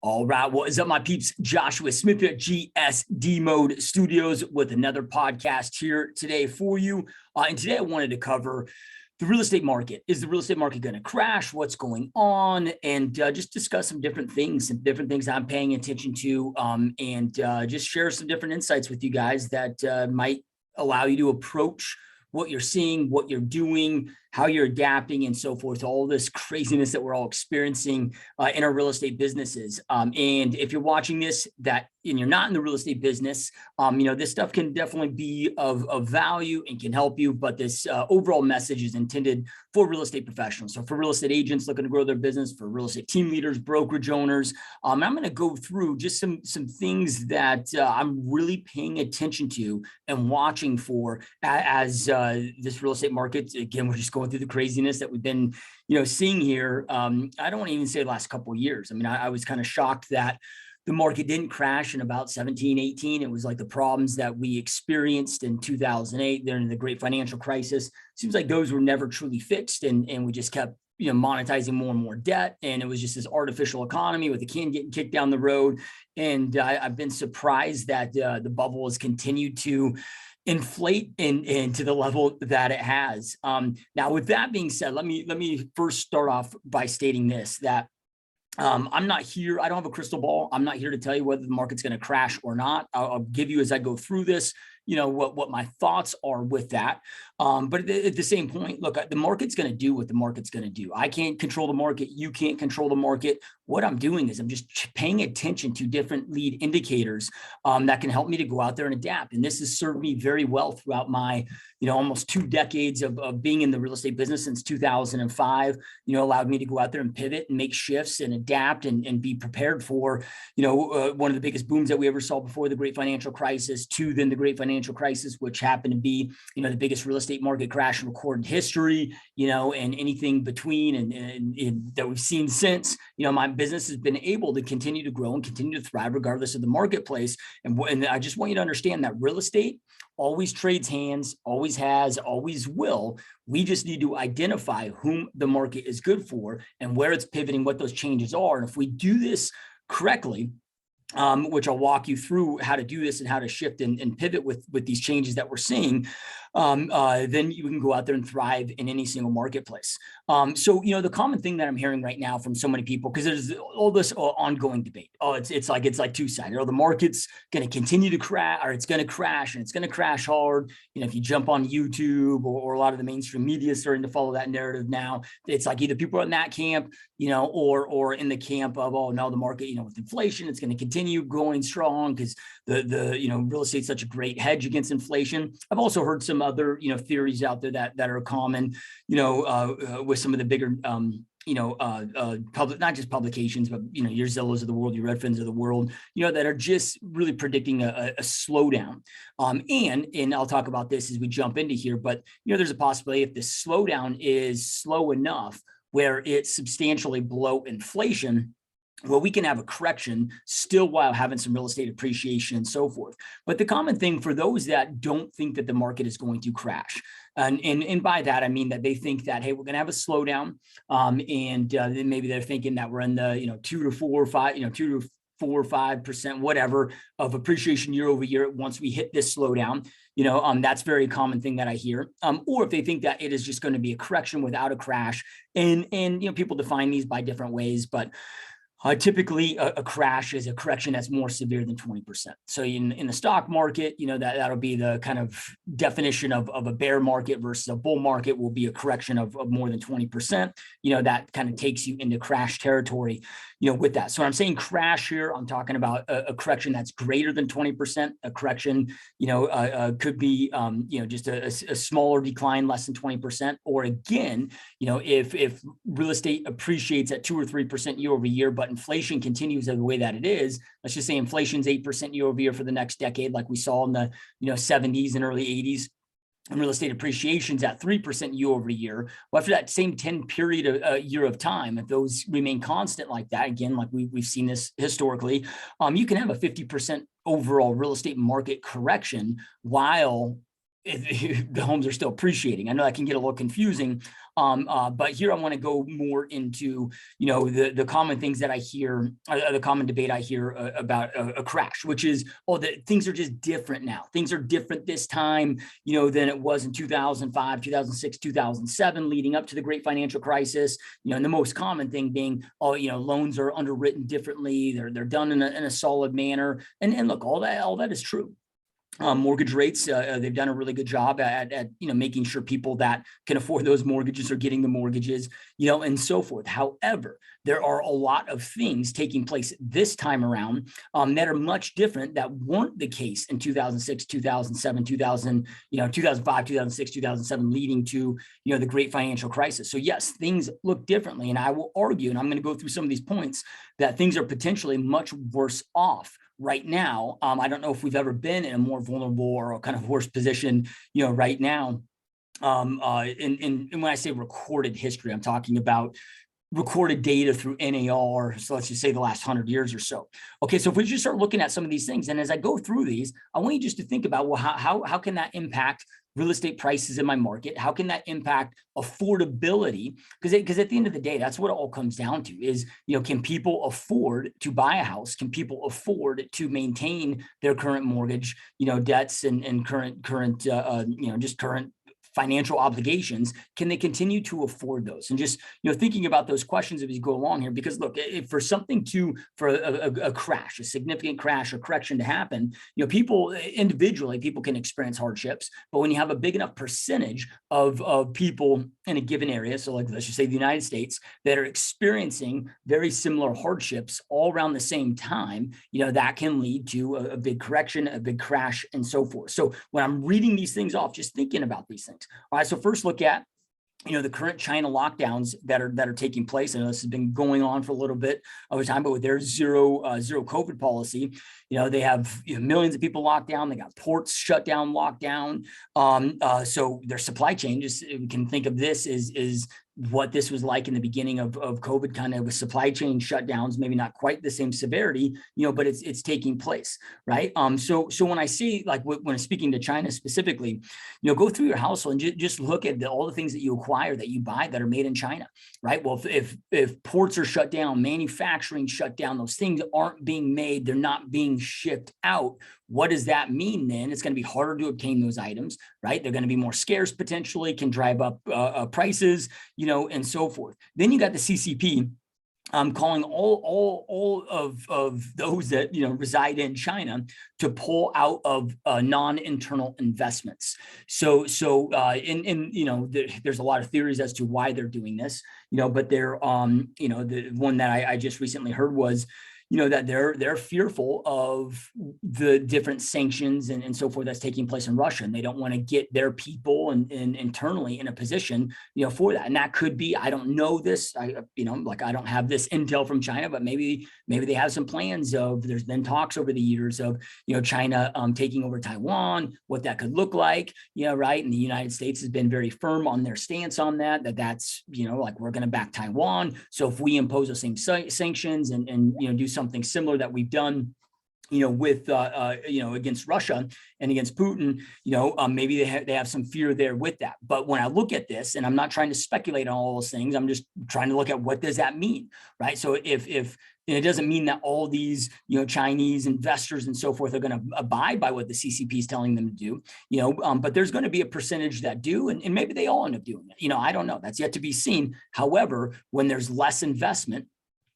All right. What is up, my peeps? Joshua Smith here at GSD Mode Studios with another podcast here today for you. And today I wanted to cover the real estate market. Is the real estate market going to crash? What's going on? And just discuss some different things I'm paying attention to, and just share some different insights with you guys that might allow you to approach what you're seeing, what you're doing, how you're adapting, and so forth, all this craziness that we're all experiencing in our real estate businesses. And if you're watching this and you're not in the real estate business, this stuff can definitely be of value and can help you, but this overall message is intended for real estate professionals. So for real estate agents looking to grow their business, for real estate team leaders, brokerage owners, and I'm going to go through just some things that I'm really paying attention to and watching for as this real estate market. Again, we're just going through the craziness that we've been, seeing here. I don't want to even say the last couple of years. I mean, I was kind of shocked that the market didn't crash in about 17, 18. It was like the problems that we experienced in 2008 during the great financial crisis. Seems like those were never truly fixed, and we just kept monetizing more and more debt. And it was just this artificial economy with the can getting kicked down the road. And I've been surprised that the bubble has continued to inflate into the level that it has. Now, with that being said, let me first start off by stating this, that I'm not here. I don't have a crystal ball. I'm not here to tell you whether the market's going to crash or not. I'll give you, as I go through this, what my thoughts are with that. But at the same point, look, the market's going to do what the market's going to do. I can't control the market. You can't control the market. What I'm doing is I'm just paying attention to different lead indicators that can help me to go out there and adapt. And this has served me very well throughout my, almost 2 decades of being in the real estate business since 2005, allowed me to go out there and pivot and make shifts and adapt and be prepared for, one of the biggest booms that we ever saw before the great financial crisis, to then the great financial crisis, which happened to be, the biggest real estate market crash in recorded history, and anything between and that we've seen since. My business has been able to continue to grow and continue to thrive regardless of the marketplace. And I just want you to understand that real estate always trades hands, always has, always will. We just need to identify whom the market is good for and where it's pivoting, what those changes are. And if we do this correctly, which I'll walk you through how to do this and how to shift and pivot with these changes that we're seeing, then you can go out there and thrive in any single marketplace. So, the common thing that I'm hearing right now from so many people, because there's all this ongoing debate. It's like two-sided. The market's going to continue to crash, or it's going to crash, and it's going to crash hard. If you jump on YouTube or a lot of the mainstream media is starting to follow that narrative now, it's like either people are in that camp, or in the camp of, oh no, the market, with inflation, it's going to continue going strong because the real estate's such a great hedge against inflation. I've also heard some other, theories out there that are common, with some of the bigger, not just publications, but, your Zillows of the world, your Redfins of the world, that are just really predicting a slowdown. And I'll talk about this as we jump into here, but, there's a possibility if this slowdown is slow enough where it's substantially below inflation, well, we can have a correction still while having some real estate appreciation and so forth. But the common thing for those that don't think that the market is going to crash, and by that, I mean that they think that, hey, we're going to have a slowdown, and then maybe they're thinking that we're in the 2 to 4 or 5, 2 to 4 or 5%, whatever, of appreciation year over year once we hit this slowdown. That's a very common thing that I hear. Or if they think that it is just going to be a correction without a crash, and people define these by different ways, but typically, a crash is a correction that's more severe than 20%. So in the stock market, that'll be the kind of definition of a bear market versus a bull market will be a correction of more than 20%. That kind of takes you into crash territory, with that. So when I'm saying crash here, I'm talking about a correction that's greater than 20%. A correction, could be, just a smaller decline, less than 20%. Or again, if real estate appreciates at 2 or 3% year over year, but inflation continues the way that it is, let's just say inflation's 8% year over year for the next decade, like we saw in the 70s and early 80s, and real estate appreciation's at 3% year over year. Well, after that same 10 period year of time, if those remain constant like that, again, like we've seen this historically, you can have a 50% overall real estate market correction while the homes are still appreciating. I know that can get a little confusing, but here I want to go more into, the common things that I hear, the common debate I hear about a crash, which is, things are just different now. Things are different this time, than it was in 2005, 2006, 2007, leading up to the great financial crisis. And the most common thing being, loans are underwritten differently. They're done in a solid manner. And look, all that is true. Mortgage rates, they've done a really good job at making sure people that can afford those mortgages are getting the mortgages, and so forth. However, there are a lot of things taking place this time around that are much different, that weren't the case in 2006, 2007, 2005, 2006, 2007, leading to the great financial crisis. So yes, things look differently, and I will argue, and I'm going to go through some of these points, that things are potentially much worse off right now. I don't know if we've ever been in a more vulnerable or a kind of worse position, right now. And when I say recorded history, I'm talking about recorded data through NAR. So let's just say the last 100 years or so. Okay, so if we just start looking at some of these things, and as I go through these, I want you just to think about, well, how can that impact real estate prices in my market? How can that impact affordability? Because at the end of the day, that's what it all comes down to is, can people afford to buy a house? Can people afford to maintain their current mortgage, debts and current just current financial obligations? Can they continue to afford those? And just, thinking about those questions as we go along here, because look, if for something for a crash, a significant crash or correction to happen, people individually, people can experience hardships, but when you have a big enough percentage of people in a given area, so like, let's just say the United States, that are experiencing very similar hardships all around the same time, that can lead to a big correction, a big crash, and so forth. So when I'm reading these things off, just thinking about these things. All right, so first look at, the current China lockdowns that are taking place. I know this has been going on for a little bit of a time, but with their zero COVID policy, they have millions of people locked down. They got ports shut down, locked down. So their supply chain, just we can think of this is what this was like in the beginning of COVID, kind of with supply chain shutdowns, maybe not quite the same severity, but it's taking place, right? So when I see, like, when I'm speaking to China specifically, go through your household and just look at all the things that you acquire, that you buy, that are made in China, right? Well, if ports are shut down, manufacturing shut down, those things aren't being made, they're not being shipped out. What does that mean then? It's going to be harder to obtain those items, right? They're going to be more scarce, potentially, can drive up prices, and so forth. Then you got the CCP calling all of those that reside in China to pull out of non-internal investments. So there's a lot of theories as to why they're doing this, but they're the one that I just recently heard was, that they're fearful of the different sanctions and so forth that's taking place in Russia, and they don't want to get their people and internally in a position, for that. And that could be, I don't know this, I don't have this intel from China, but maybe they have some plans of, there's been talks over the years of, China taking over Taiwan, what that could look like, right? And the United States has been very firm on their stance on that's, like, we're going to back Taiwan. So if we impose the same sanctions and do something similar that we've done, with against Russia and against Putin, maybe they have some fear there with that. But when I look at this, and I'm not trying to speculate on all those things, I'm just trying to look at, what does that mean, right? So if it doesn't mean that all these, Chinese investors and so forth are going to abide by what the CCP is telling them to do, but there's going to be a percentage that do, and maybe they all end up doing it. I don't know. That's yet to be seen. However, when there's less investment,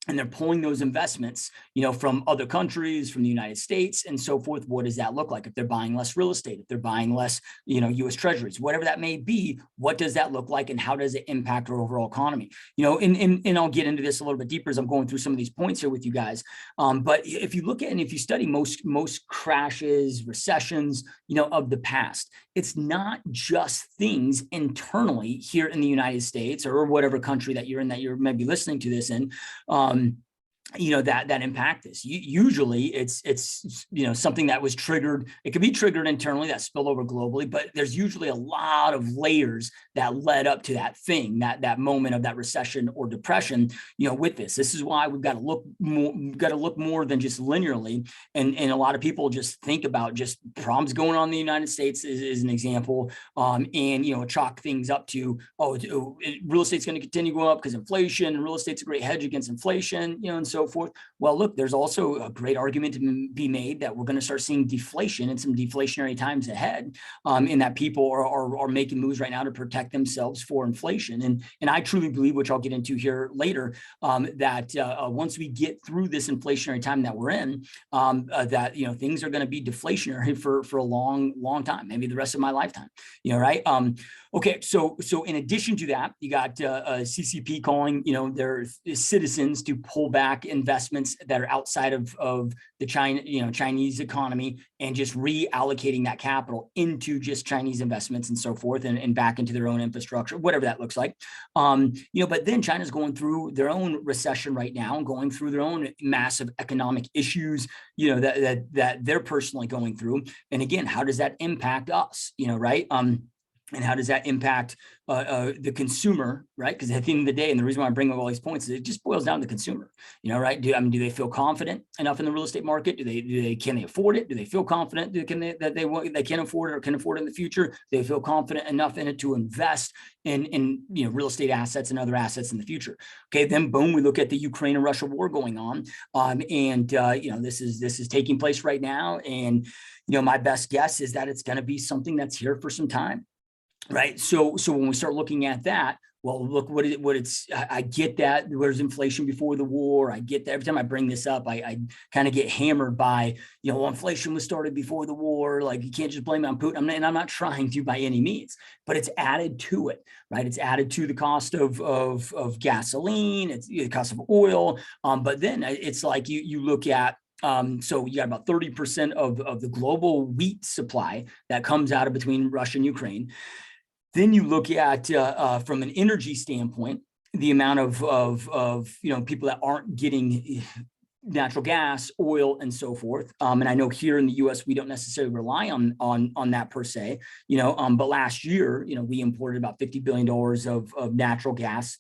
and they're pulling those investments, from other countries, from the United States and so forth, what does that look like? If they're buying less real estate, if they're buying less, U.S. treasuries, whatever that may be, what does that look like, and how does it impact our overall economy? And I'll get into this a little bit deeper as I'm going through some of these points here with you guys. But if you look at, and if you study most crashes, recessions, of the past, it's not just things internally here in the United States or whatever country that you're in, that you're maybe listening to this in. that impact this. Usually it's something that was triggered. It could be triggered internally, that spill over globally, but there's usually a lot of layers that led up to that thing, that moment of that recession or depression, with this. This is why we've got to look more than just linearly. And a lot of people just think about just problems going on in the United States is an example. And chalk things up to, real estate's going to continue going up because inflation, and real estate's a great hedge against inflation, and so forth. Well, look, there's also a great argument to be made that we're going to start seeing deflation and some deflationary times ahead, in that people are making moves right now to protect themselves for inflation. And I truly believe, which I'll get into here later, that once we get through this inflationary time that we're in, that things are going to be deflationary for a long time, maybe the rest of my lifetime. Right? Okay, so in addition to that, you got CCP calling their citizens to pull back investments that are outside of the Chinese economy, and just reallocating that capital into just Chinese investments and so forth, and back into their own infrastructure, whatever that looks like. But then China's going through their own recession right now, and going through their own massive economic issues, that they're personally going through. And again, how does that impact us? Right? And how does that impact the consumer, right? Because at the end of the day, and the reason why I bring up all these points is it just boils down to the consumer, right? Do they feel confident enough in the real estate market? Can they afford it? Do they feel confident that they can afford it, or can afford it in the future? Do they feel confident enough in it to invest in real estate assets and other assets in the future? Okay, then boom, we look at the Ukraine and Russia war going on, and this is taking place right now, and my best guess is that it's going to be something that's here for some time. Right. So when we start looking at that, well, look I get that there's inflation before the war. I get that every time I bring this up, I kind of get hammered by, inflation was started before the war. Like, you can't just blame it on Putin. I'm not trying to by any means, but it's added to it, right? It's added to the cost of gasoline. It's the cost of oil. But then it's like you look at, so you got about 30% of the global wheat supply that comes out of between Russia and Ukraine. Then you look at, from an energy standpoint, the amount of people that aren't getting natural gas, oil, and so forth. And I know here in the U.S. we don't necessarily rely on that per se. But last year, we imported about $50 billion of natural gas.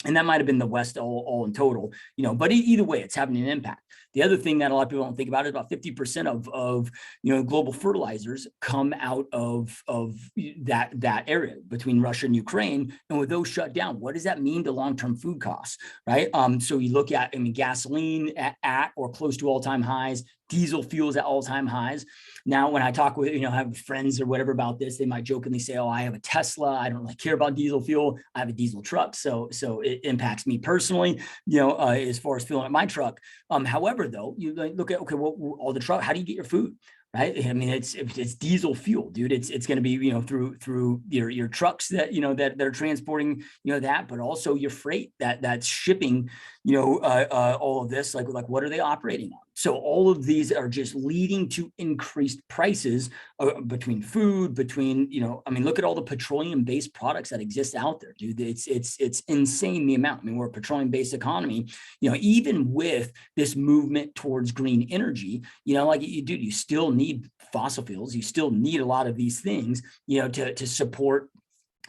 And that might have been the West all in total, but either way, it's having an impact. The other thing that a lot of people don't think about is about 50% of global fertilizers come out of that area between Russia and Ukraine. And with those shut down, what does that mean to long-term food costs, right? So you look at, gasoline at or close to all-time highs, diesel fuels at all-time highs. Now, when I talk with, I have friends or whatever about this, they might jokingly say, "Oh, I have a Tesla. I don't really care about diesel fuel. I have a diesel truck, so it impacts me personally, as far as filling up my truck." However, though, you look at, okay, well, all the truck, how do you get your food? Right? I mean, it's diesel fuel, dude. It's going to be, through your trucks that, that are transporting, that, but also your freight that's shipping, all of this, like what are they operating on? So all of these are just leading to increased prices between food, look at all the petroleum-based products that exist out there, dude. It's insane the amount. We're a petroleum-based economy, even with this movement towards green energy, you still need fossil fuels. You still need a lot of these things, to support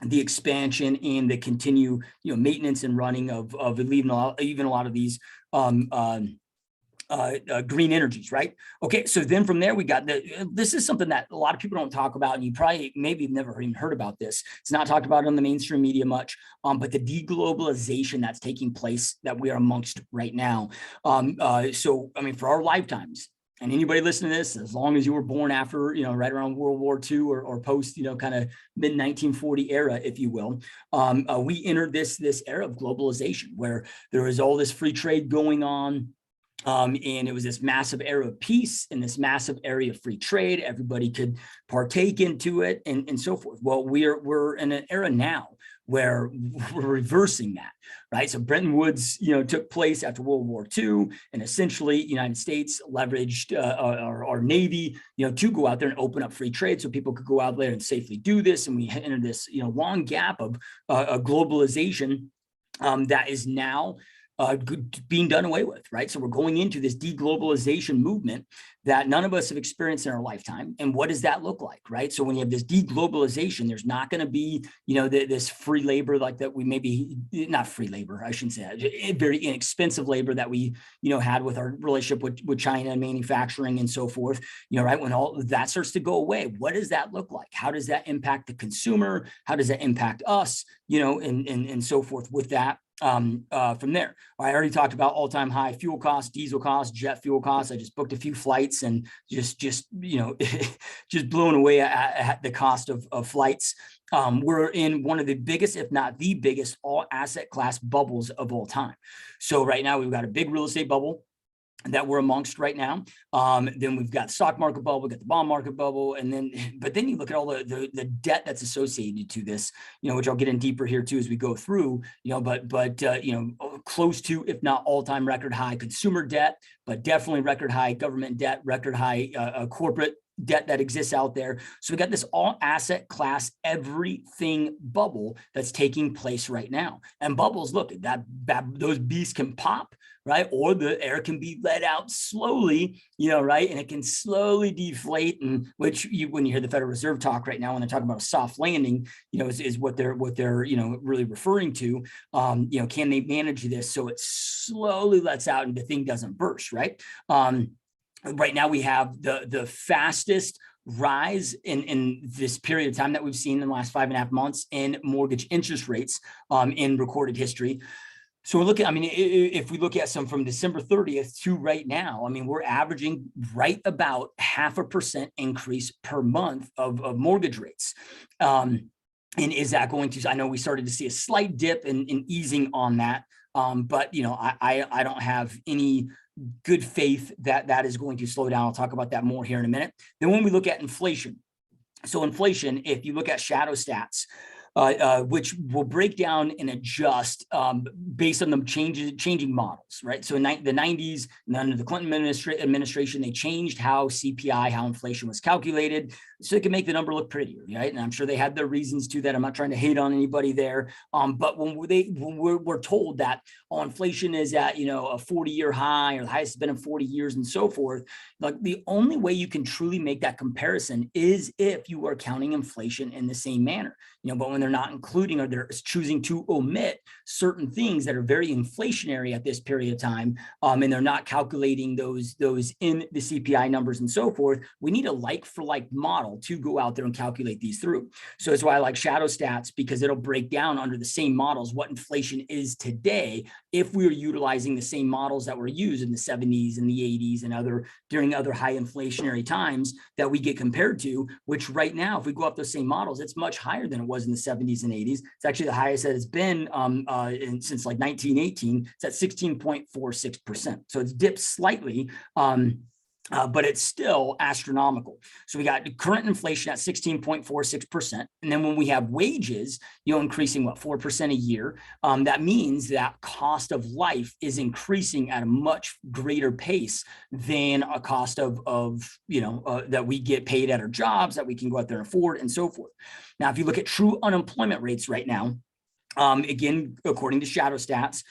the expansion and the continue, maintenance and running of even a lot of these green energies, right? Okay, so then from there we got this is something that a lot of people don't talk about, and you probably maybe never even heard about this. It's not talked about on the mainstream media much, but the deglobalization that's taking place that we are amongst right now. For our lifetimes, and anybody listening to this, as long as you were born after, right around World War II or post, kind of mid 1940 era, if you will, we entered this era of globalization where there was all this free trade going on. And it was this massive era of peace and this massive area of free trade. Everybody could partake into it and so forth. Well, we're in an era now where we're reversing that, right? So Bretton Woods, took place after World War II, and essentially United States leveraged our Navy, to go out there and open up free trade so people could go out there and safely do this. And we entered this, long gap of globalization that is now being done away with, right? So we're going into this deglobalization movement that none of us have experienced in our lifetime. And what does that look like, right? So when you have this deglobalization, there's not going to be, this free labor like that we maybe, not free labor, I shouldn't say that, very inexpensive labor that we, had with our relationship with China and manufacturing and so forth, right? When all that starts to go away, what does that look like? How does that impact the consumer? How does that impact us, and so forth with that? From there, I already talked about all-time high fuel costs, diesel costs, jet fuel costs. I just booked a few flights and just just blown away at the cost of flights. We're in one of the biggest, if not the biggest, all asset class bubbles of all time. So right now we've got a big real estate bubble that we're amongst right now. Then we've got stock market bubble, we've got the bond market bubble, but then you look at all the debt that's associated to this, which I'll get in deeper here too as we go through, but close to, if not all-time record high consumer debt, but definitely record high government debt, record high corporate debt that exists out there. So we got this all asset class, everything bubble that's taking place right now. And bubbles, look, those beasts can pop, right? Or the air can be let out slowly, right? And it can slowly deflate. And when you hear the Federal Reserve talk right now, when they're talking about a soft landing, is what they're really referring to. Can they manage this so it slowly lets out and the thing doesn't burst, right? Right now we have the fastest rise in this period of time that we've seen in the last 5.5 months in mortgage interest rates in recorded history. So we're looking, if we look at some from December 30th to right now, we're averaging right about 0.5% increase per month of mortgage rates. And is that going to, I know we started to see a slight dip in easing on that. But I don't have any good faith that is going to slow down. I'll talk about that more here in a minute. Then when we look at inflation, so inflation, if you look at shadow stats, which will break down and adjust based on the changing models, right? So in the 90s, under the Clinton administration, they changed how CPI, how inflation was calculated, so they can make the number look prettier, right? And I'm sure they had their reasons to that. I'm not trying to hate on anybody there. But when we're told that inflation is at, a 40-year high, or the highest it's been in 40 years and so forth, like the only way you can truly make that comparison is if you are counting inflation in the same manner, but when they're not including, or they're choosing to omit certain things that are very inflationary at this period of time, and they're not calculating those in the CPI numbers and so forth, we need a like for like model to go out there and calculate these through. So that's why I like shadow stats, because it'll break down under the same models what inflation is today if we are utilizing the same models that were used in the 70s and the 80s and during other high inflationary times that we get compared to, which right now, if we go up those same models, it's much higher than it was in the 70s and 80s. It's actually the highest that it's been since like 1918. It's at 16.46%. So it's dipped slightly. But it's still astronomical. So we got current inflation at 16.46%. And then when we have wages, increasing 4% a year, that means that cost of life is increasing at a much greater pace than a cost of that we get paid at our jobs, that we can go out there and afford and so forth. Now, if you look at true unemployment rates right now, again, according to shadow stats,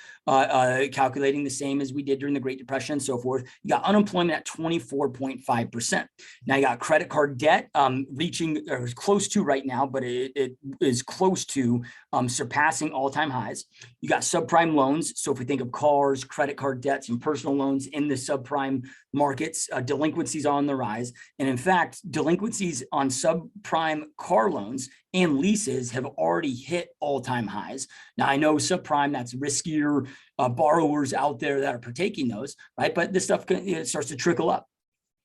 calculating the same as we did during the Great Depression and so forth, you got unemployment at 24.5%. Now you got credit card debt reaching, or close to right now, but it is close to surpassing all-time highs. You got subprime loans. So if we think of cars, credit card debts, and personal loans in the subprime markets, delinquencies are on the rise. And in fact, delinquencies on subprime car loans and leases have already hit all-time highs. Now, I know subprime, that's riskier borrowers out there that are partaking those, right? But this stuff it starts to trickle up.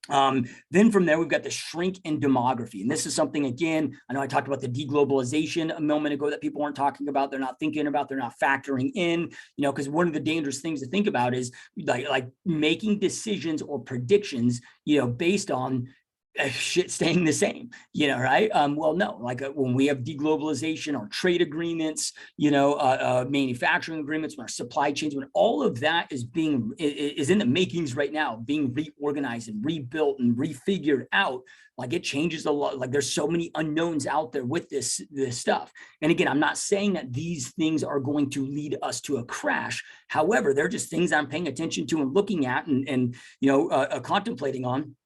Then from there, we've got the shrink in demography. And this is something, again, I know I talked about the deglobalization a moment ago that people aren't talking about, they're not thinking about, they're not factoring in, because one of the dangerous things to think about is like making decisions or predictions, based on shit staying the same, right? Well, no, like when we have deglobalization, our trade agreements, manufacturing agreements, when our supply chains, when all of that is in the makings right now, being reorganized and rebuilt and refigured out, like it changes a lot. Like there's so many unknowns out there with this stuff. And again, I'm not saying that these things are going to lead us to a crash. However, they're just things I'm paying attention to and looking at and contemplating on.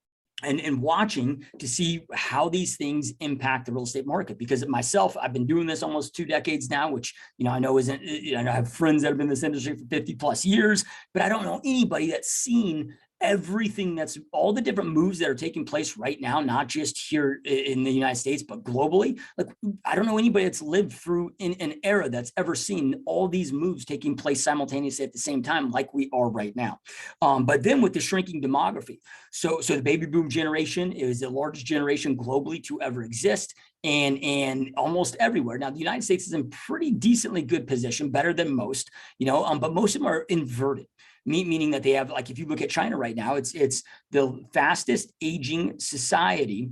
And watching to see how these things impact the real estate market. Because myself, I've been doing this almost 2 decades now, which, I know isn't, I have friends that have been in this industry for 50 plus years, but I don't know anybody that's seen everything, that's all the different moves that are taking place right now, not just here in the United States, but globally. Like, I don't know anybody that's lived through in an era that's ever seen all these moves taking place simultaneously at the same time, like we are right now. But then with the shrinking demography, so the baby boom generation is the largest generation globally to ever exist. And almost everywhere. Now, the United States is in pretty decently good position, better than most, but most of them are inverted. Meaning that they have, like, if you look at China right now, it's the fastest aging society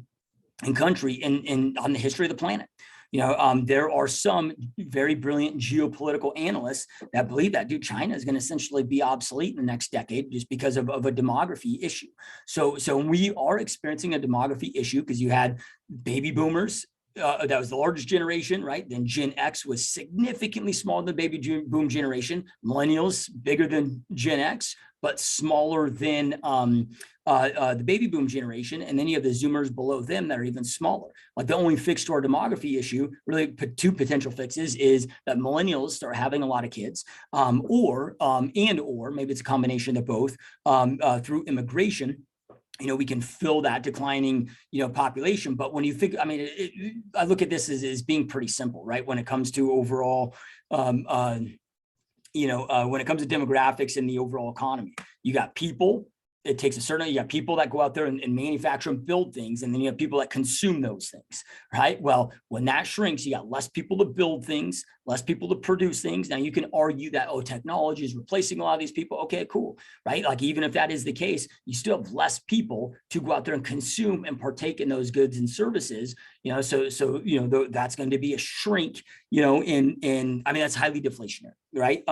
and country in on the history of the planet. There are some very brilliant geopolitical analysts that believe that, China is going to essentially be obsolete in the next decade just because of a demography issue. So we are experiencing a demography issue because you had baby boomers. That was the largest generation, right? Then Gen X was significantly smaller than the baby boom generation. Millennials, bigger than Gen X, but smaller than the baby boom generation. And then you have the Zoomers below them that are even smaller. Like the only fix to our demography issue, really 2 potential fixes, is that millennials start having a lot of kids, or maybe it's a combination of both, through immigration. We can fill that declining, population. But when you think, I look at this as being pretty simple, right? When it comes to overall, when it comes to demographics and the overall economy, you got people. It takes you got people that go out there and manufacture and build things, and then you have people that consume those things, right? Well, when that shrinks, you got less people to build things, less people to produce things. Now you can argue that, technology is replacing a lot of these people. Okay, cool, right? Like even if that is the case, you still have less people to go out there and consume and partake in those goods and services. So that's going to be a shrink. That's highly deflationary, right?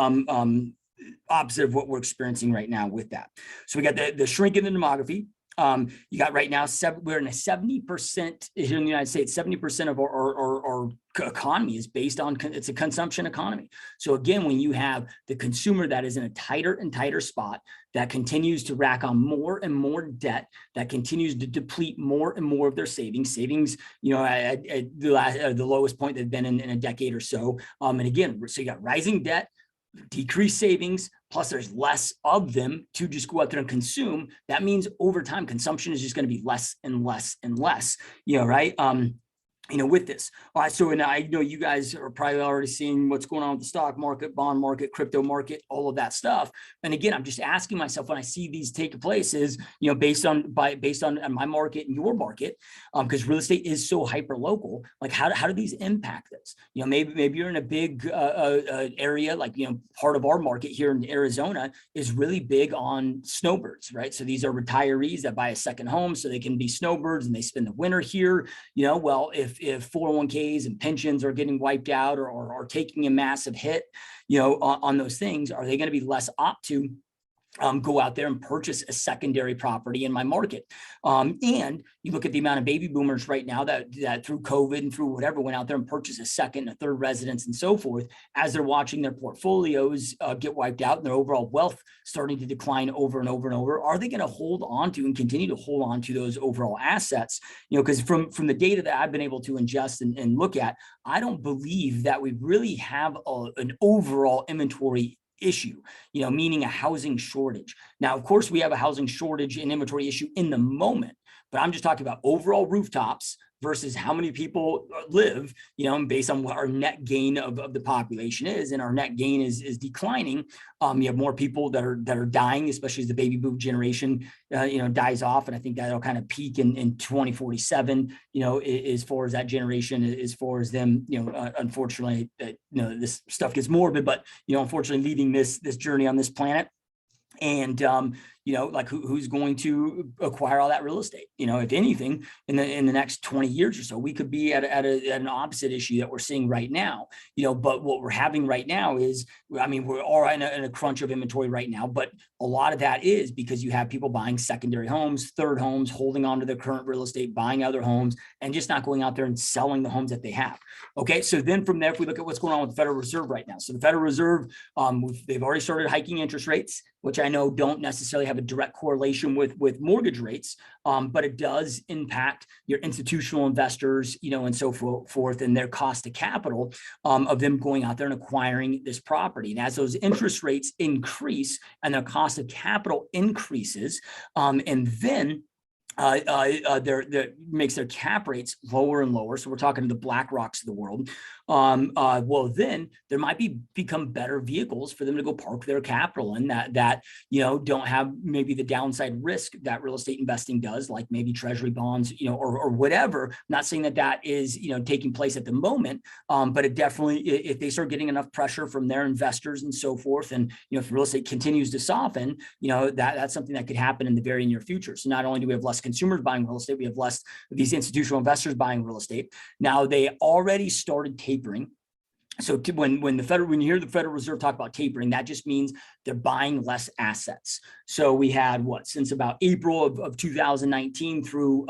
Opposite of what we're experiencing right now with that. So we got the shrink in the demography. You got right now, we're in a 70% here in the United States, 70% of our economy is based on, it's a consumption economy. So again, when you have the consumer that is in a tighter and tighter spot, that continues to rack on more and more debt, that continues to deplete more and more of their savings, at the lowest point they've been in a decade or so. And again, so you got rising debt, decreased savings, plus there's less of them to just go out there and consume. That means over time, consumption is just going to be less and less and less, right? With this. All right. So, and I know you guys are probably already seeing what's going on with the stock market, bond market, crypto market, all of that stuff. And again, I'm just asking myself when I see these take place is, based on my market and your market, because real estate is so hyper local, like how do these impact this? Maybe you're in a big area, like, part of our market here in Arizona is really big on snowbirds, right? So these are retirees that buy a second home so they can be snowbirds and they spend the winter here. Well, if 401ks and pensions are getting wiped out or are taking a massive hit, on those things, are they going to be less apt to go out there and purchase a secondary property in my market? And you look at the amount of baby boomers right now that through COVID and through whatever went out there and purchased a second, a third residence and so forth, as they're watching their portfolios get wiped out and their overall wealth starting to decline over and over and over. Are they going to hold on to and continue to hold on to those overall assets? Because from the data that I've been able to ingest and look at, I don't believe that we really have an overall inventory issue, meaning a housing shortage. Now, of course, we have a housing shortage and inventory issue in the moment, but I'm just talking about overall rooftops versus how many people live, based on what our net gain of the population is, and our net gain is declining. You have more people that are dying, especially as the baby boom generation, dies off, and I think that'll kind of peak in 2047. As far as that generation, as far as them, unfortunately, this stuff gets morbid, but unfortunately, leading this journey on this planet. And like who's going to acquire all that real estate? If anything, in the next 20 years or so, we could be at an opposite issue that we're seeing right now. But what we're having right now is, we're all in a crunch of inventory right now, but a lot of that is because you have people buying secondary homes, third homes, holding on to their current real estate, buying other homes, and just not going out there and selling the homes that they have. Okay, so then from there, if we look at what's going on with the Federal Reserve right now. So the Federal Reserve, they've already started hiking interest rates, which I know don't necessarily have a direct correlation with mortgage rates, but it does impact your institutional investors, and so forth, and their cost of capital of them going out there and acquiring this property. And as those interest rates increase and their cost of capital increases, and then there makes their cap rates lower and lower. So we're talking to the BlackRocks of the world. Well, then there might become better vehicles for them to go park their capital in that don't have maybe the downside risk that real estate investing does, like maybe treasury bonds, or whatever. I'm not saying that is, taking place at the moment, but it definitely, if they start getting enough pressure from their investors and so forth, and, if real estate continues to soften, that's something that could happen in the very near future. So not only do we have less consumers buying real estate, we have less of these institutional investors buying real estate. Now, they already started tapering. So when you hear the Federal Reserve talk about tapering, that just means they're buying less assets. So we had since about April of 2019 through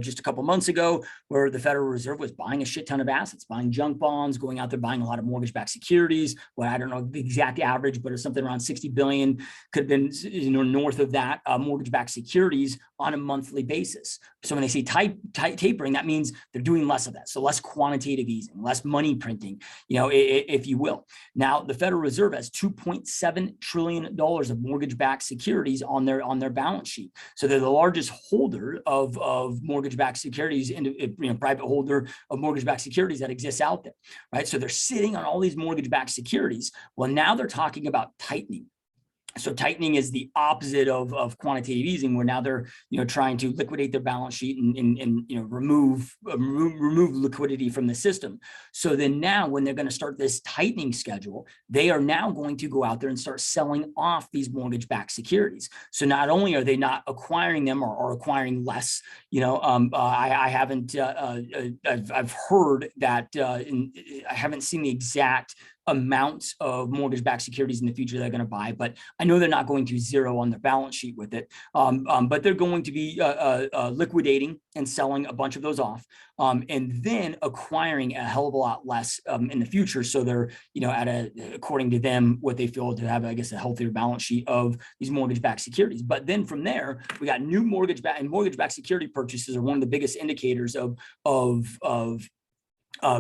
just a couple months ago, where the Federal Reserve was buying a shit ton of assets, buying junk bonds, going out there buying a lot of mortgage-backed securities. Well, I don't know the exact average, but it's something around 60 billion, could have been north of that, mortgage-backed securities on a monthly basis. So when they say tapering, that means they're doing less of that. So less quantitative easing, less money printing, if you will. Now, the Federal Reserve has $2.7 trillion of mortgage-backed securities on their balance sheet. So they're the largest holder of mortgage-backed securities, private holder of mortgage-backed securities that exists out there, right? So they're sitting on all these mortgage-backed securities. Well, now they're talking about tightening. So tightening is the opposite of quantitative easing, where now they're trying to liquidate their balance sheet and remove liquidity from the system. So then now, when they're going to start this tightening schedule, they are now going to go out there and start selling off these mortgage-backed securities. So not only are they not acquiring them or acquiring less, I haven't I've heard that I haven't seen the exact amounts of mortgage-backed securities in the future they're going to buy, but I know they're not going to zero on their balance sheet with it. But they're going to be liquidating and selling a bunch of those off, and then acquiring a hell of a lot less in the future. So they're, according to them, what they feel to have, I guess, a healthier balance sheet of these mortgage-backed securities. But then from there, we got new mortgage-backed security purchases are one of the biggest indicators of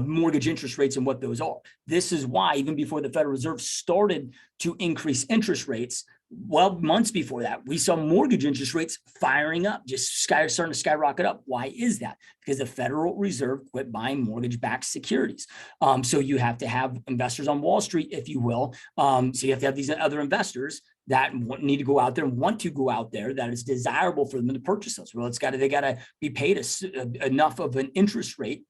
mortgage interest rates and what those are. This is why, even before the Federal Reserve started to increase interest rates, well, months before that, we saw mortgage interest rates firing up, starting to skyrocket up. Why is that? Because the Federal Reserve quit buying mortgage-backed securities. So you have to have investors on Wall Street, if you will. So you have to have these other investors that need to go out there and want to go out there, that it's desirable for them to purchase those. Well, they got to be paid enough of an interest rate,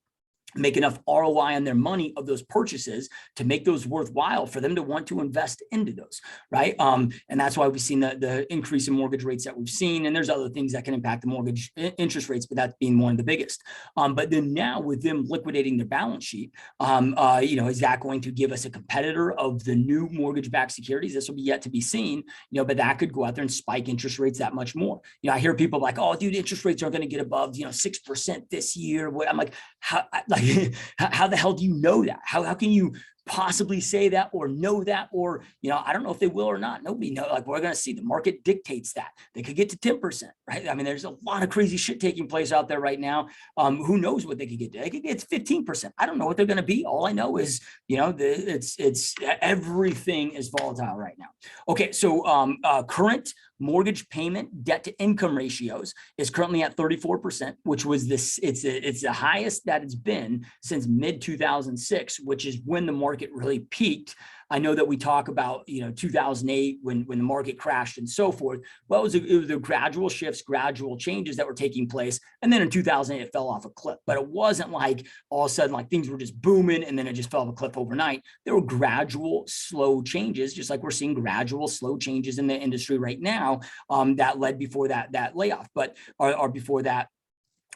make enough ROI on their money of those purchases to make those worthwhile for them to want to invest into those, right? And that's why we've seen the increase in mortgage rates that we've seen. And there's other things that can impact the mortgage interest rates, but that's being one of the biggest. But then now, with them liquidating their balance sheet, is that going to give us a competitor of the new mortgage-backed securities? This will be yet to be seen, but that could go out there and spike interest rates that much more. I hear people like, oh, dude, interest rates aren't going to get above, 6% this year. I'm like, how the hell do you know that? How can you possibly say that or know that? Or, I don't know if they will or not. Nobody knows. Like, we're going to see. The market dictates that. They could get to 10%, right? There's a lot of crazy shit taking place out there right now. Who knows what they could get to? They could get to 15%. I don't know what they're going to be. All I know is, it's everything is volatile right now. Okay. So current mortgage payment debt to income ratios is currently at 34%, which was it's the highest that it's been since mid 2006, which is when the market market really peaked. I know that we talk about, 2008 when the market crashed and so forth. Well, it was the gradual shifts, gradual changes that were taking place. And then in 2008, it fell off a cliff. But it wasn't like all of a sudden, like things were just booming and then it just fell off a cliff overnight. There were gradual, slow changes, just like we're seeing gradual, slow changes in the industry right now that led before that layoff, but or before that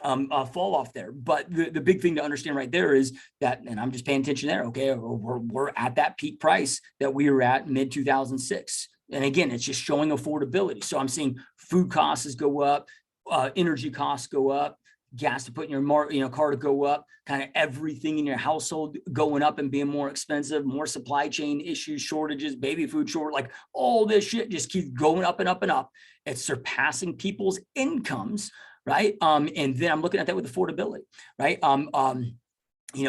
fall off there. But the big thing to understand right there is that, and I'm just paying attention there, okay, we're at that peak price that we were at mid 2006. And again, it's just showing affordability. So I'm seeing food costs go up, energy costs go up, gas to put in your car to go up, kind of everything in your household going up and being more expensive, more supply chain issues, shortages, baby food short, like all this shit just keeps going up and up and up. It's surpassing people's incomes, right? And then I'm looking at that with affordability, right?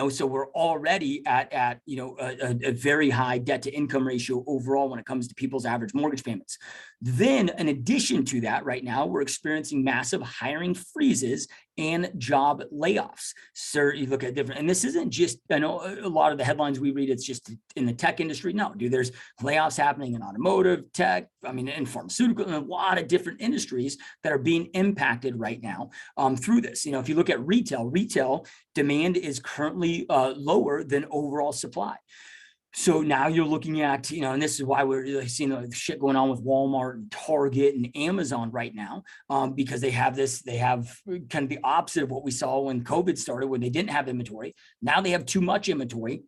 So we're already at a very high debt to income ratio overall when it comes to people's average mortgage payments. Then in addition to that, right now, we're experiencing massive hiring freezes and job layoffs. So you look at different, and this isn't just, I know a lot of the headlines we read, it's just in the tech industry. No, dude, there's layoffs happening in automotive, tech, in pharmaceutical, and a lot of different industries that are being impacted right now through this. If you look at retail demand is currently lower than overall supply. So now you're looking at, and this is why we're really seeing the shit going on with Walmart and Target and Amazon right now, because they have kind of the opposite of what we saw when COVID started, when they didn't have inventory. Now they have too much inventory.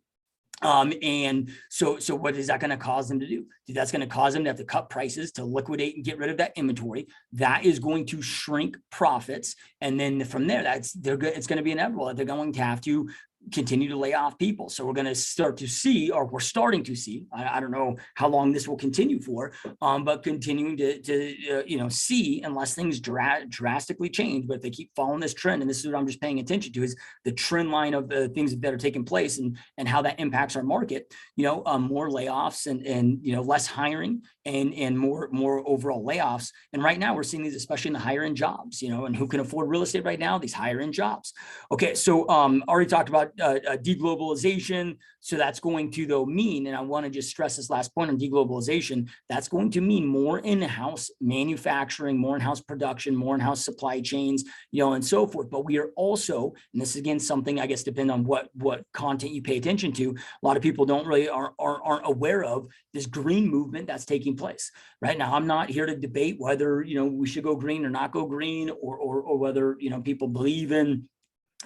And so what is that going to cause them to do? That's going to cause them to have to cut prices to liquidate and get rid of that inventory. That is going to shrink profits. And then from there, it's going to be inevitable that they're going to have to continue to lay off people. So we're going to start to see, or we're starting to see, I don't know how long this will continue for, but continuing to see, unless things drastically change. But if they keep following this trend, and this is what I'm just paying attention to, is the trend line of the things that are taking place and how that impacts our market, more layoffs and less hiring and more overall layoffs. And right now we're seeing these, especially in the higher end jobs, and who can afford real estate right now? These higher end jobs. Okay. So already talked about deglobalization. So that's going to, though, mean, and I want to just stress this last point on deglobalization, that's going to mean more in-house manufacturing, more in-house production, more in-house supply chains, and so forth. But we are also, and this is again something, I guess, depending on what content you pay attention to, a lot of people aren't aware of this green movement that's taking place right now. I'm not here to debate whether we should go green or not go green, or whether people believe in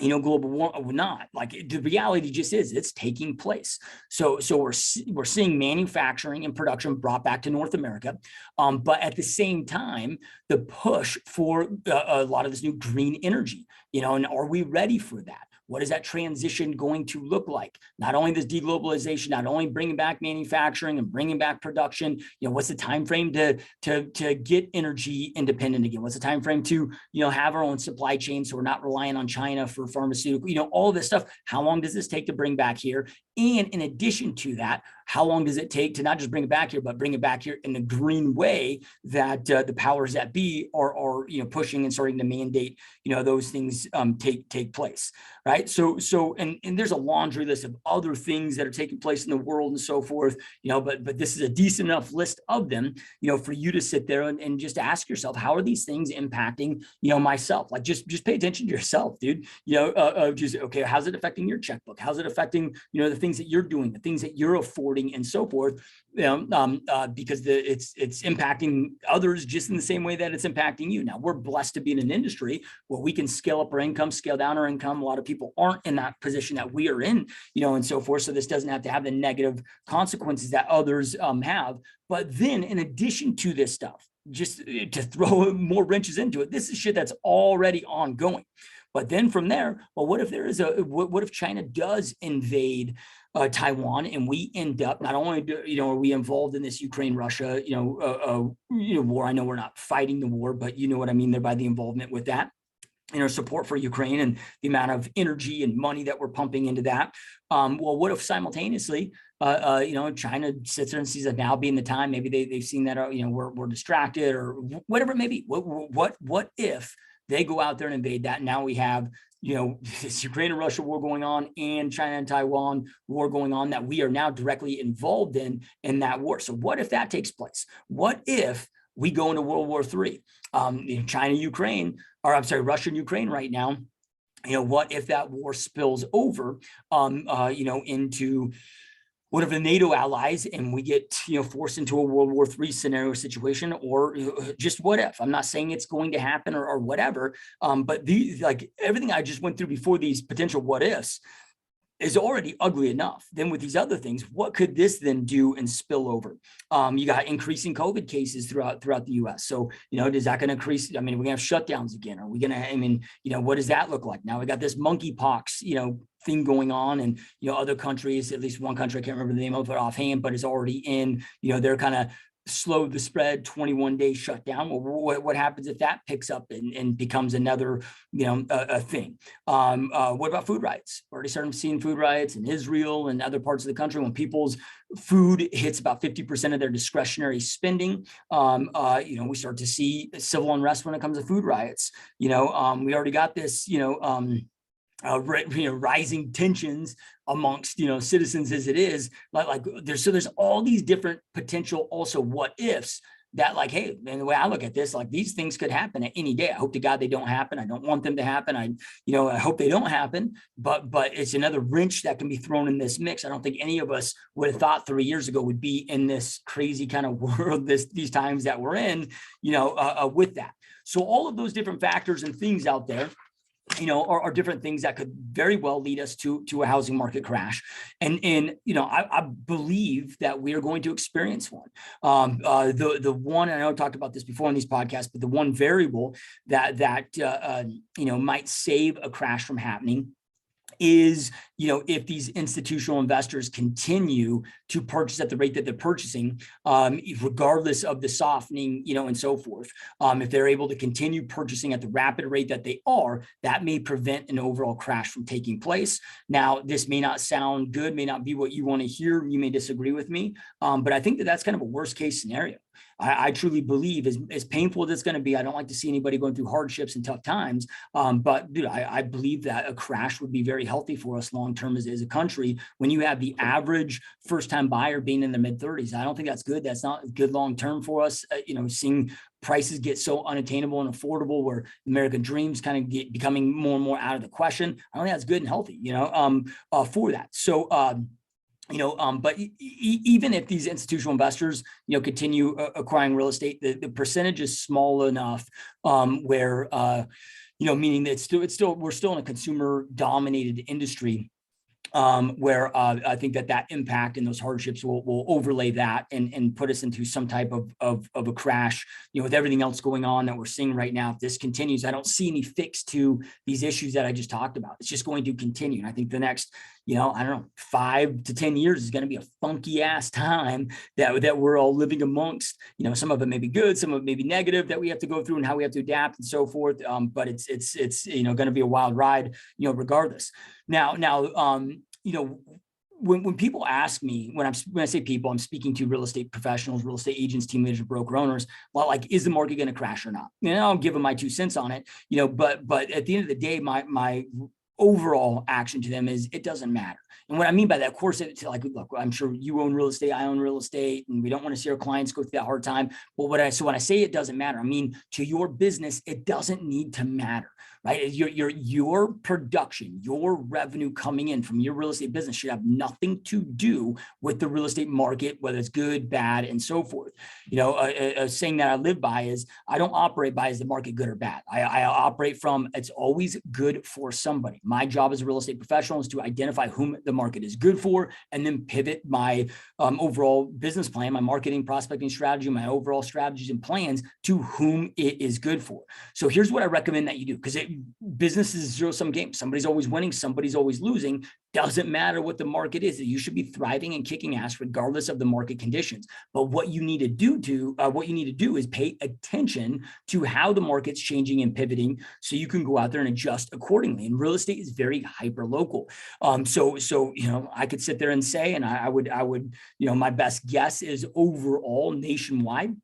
global warming or not. Like, the reality just is it's taking place. So we're seeing manufacturing and production brought back to North America. But at the same time, the push for a lot of this new green energy, and are we ready for that? What is that transition going to look like? Not only this deglobalization, not only bringing back manufacturing and bringing back production, what's the time frame to get energy independent again? What's the time frame to have our own supply chain, so we're not relying on China for pharmaceutical, all this stuff? How long does this take to bring back here? And in addition to that, how long does it take to not just bring it back here, but bring it back here in the green way that the powers that be are pushing and starting to mandate those things take place, right? So and there's a laundry list of other things that are taking place in the world and so forth, but this is a decent enough list of them, for you to sit there and just ask yourself, how are these things impacting myself? Like, just pay attention to yourself, dude. Just, okay, how's it affecting your checkbook? How's it affecting the things that you're doing, the things that you're affording, and so forth? Because it's impacting others just in the same way that it's impacting you. Now, we're blessed to be in an industry where we can scale up our income, scale down our income. A lot of people aren't in that position that we are in, and so forth. So this doesn't have to have the negative consequences that others have. But then, in addition to this stuff, just to throw more wrenches into it, this is shit that's already ongoing. But then from there, well, what if China does invade Taiwan, and we end up, not only are we involved in this Ukraine-Russia war? I know we're not fighting the war, but you know what I mean there by the involvement with that. Support for Ukraine and the amount of energy and money that we're pumping into that. Well, what if simultaneously, China sits there and sees that now being the time? Maybe they've seen that, we're distracted or whatever it may be. What if they go out there and invade that? Now we have this Ukraine and Russia war going on and China and Taiwan war going on that we are now directly involved in that war. So what if that takes place? What if we go into World War III? China, Ukraine, or I'm sorry, Russia and Ukraine right now. What if that war spills over, into one of the NATO allies and we get, forced into a World War III scenario situation, or just what if? I'm not saying it's going to happen or whatever, but everything I just went through before these potential what ifs is already ugly enough. Then with these other things, what could this then do and spill over? You got increasing COVID cases throughout the US. So, is that going to increase? I mean, we're going to have shutdowns again. Are we going to, what does that look like? Now we got this monkeypox, thing going on, and other countries, at least one country, I can't remember the name of it offhand, but is already in, they're kind of slowed the spread, 21-day shutdown. Well, what happens if that picks up and becomes another, a thing? What about food riots? We're already starting seeing food riots in Israel and other parts of the country when people's food hits about 50% of their discretionary spending. We start to see civil unrest when it comes to food riots. We already got this, rising tensions amongst citizens as it is, there's all these different potential also what ifs that hey, and the way I look at this, these things could happen at any day. I hope to God they don't happen. I don't want them to happen. I hope they don't happen, but it's another wrench that can be thrown in this mix. I don't think any of us would have thought 3 years ago would be in this crazy kind of world, these times that we're in, with that. So all of those different factors and things out there, are different things that could very well lead us to a housing market crash. And I believe that we are going to experience one. The one, and I know I talked about this before on these podcasts, but the one variable that might save a crash from happening is, if these institutional investors continue to purchase at the rate that they're purchasing, regardless of the softening, and so forth, if they're able to continue purchasing at the rapid rate that they are, that may prevent an overall crash from taking place. Now, this may not sound good, may not be what you want to hear. You may disagree with me, but I think that that's kind of a worst case scenario. I truly believe, as painful as it's going to be, I don't like to see anybody going through hardships and tough times. But dude, I believe that a crash would be very healthy for us long-term as a country. When you have the average first-time buyer being in the mid-30s, I don't think that's good. That's not good long-term for us. Seeing prices get so unattainable and affordable, where American dreams kind of becoming more and more out of the question. I don't think that's good and healthy, for that. So, but even if these institutional investors, continue acquiring real estate, the percentage is small enough where, meaning that we're still in a consumer dominated industry. Where I think that impact and those hardships will overlay that and put us into some type of a crash, with everything else going on that we're seeing right now. If this continues, I don't see any fix to these issues that I just talked about. It's just going to continue. And I think the next, 5 to 10 years is going to be a funky ass time that we're all living amongst. Some of it may be good, some of it may be negative that we have to go through and how we have to adapt and so forth. But it's going to be a wild ride, regardless. Now, when people ask me, when I say people, I'm speaking to real estate professionals, real estate agents, team leaders, broker owners, is the market going to crash or not? And I'll give them my 2 cents on it, but at the end of the day, my overall action to them is it doesn't matter. And what I mean by that, of course, it's look, I'm sure you own real estate, I own real estate, and we don't want to see our clients go through that hard time. But when I say it doesn't matter, I mean, to your business, it doesn't need to matter, right? Your production, your revenue coming in from your real estate business should have nothing to do with the real estate market, whether it's good, bad, and so forth. A saying that I live by is I don't operate by is the market good or bad. I operate from it's always good for somebody. My job as a real estate professional is to identify whom the market is good for, and then pivot my overall business plan, my marketing, prospecting strategy, my overall strategies and plans to whom it is good for. So here's what I recommend that you do, because business is a zero-sum game. Somebody's always winning, somebody's always losing. Doesn't matter what the market is. You should be thriving and kicking ass regardless of the market conditions. But what you need to do is pay attention to how the market's changing and pivoting, so you can go out there and adjust accordingly. And real estate is very hyper local. So I could sit there and say, and I would my best guess is overall nationwide,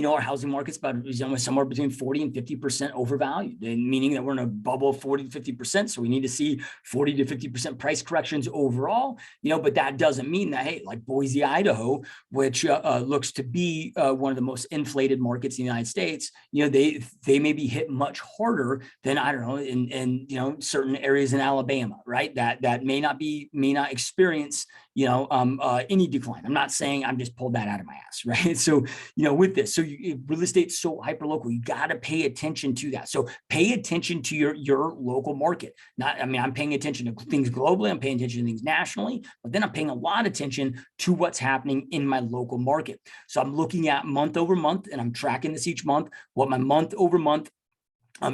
our housing market's about somewhere between 40 and 50% overvalued, and meaning that we're in a bubble of 40 to 50%. So we need to see 40 to 50% price corrections overall, but that doesn't mean that, hey, like Boise, Idaho, which looks to be one of the most inflated markets in the United States, they may be hit much harder than, I don't know, in certain areas in Alabama, right? That may not experience, any decline. I'm not saying I'm just pulled that out of my ass, right? So, with this, real estate's so hyper local, you got to pay attention to that. So pay attention to your local market. I'm paying attention to things globally, I'm paying attention to things nationally, but then I'm paying a lot of attention to what's happening in my local market. So I'm looking at month over month, and I'm tracking this each month, what my month over month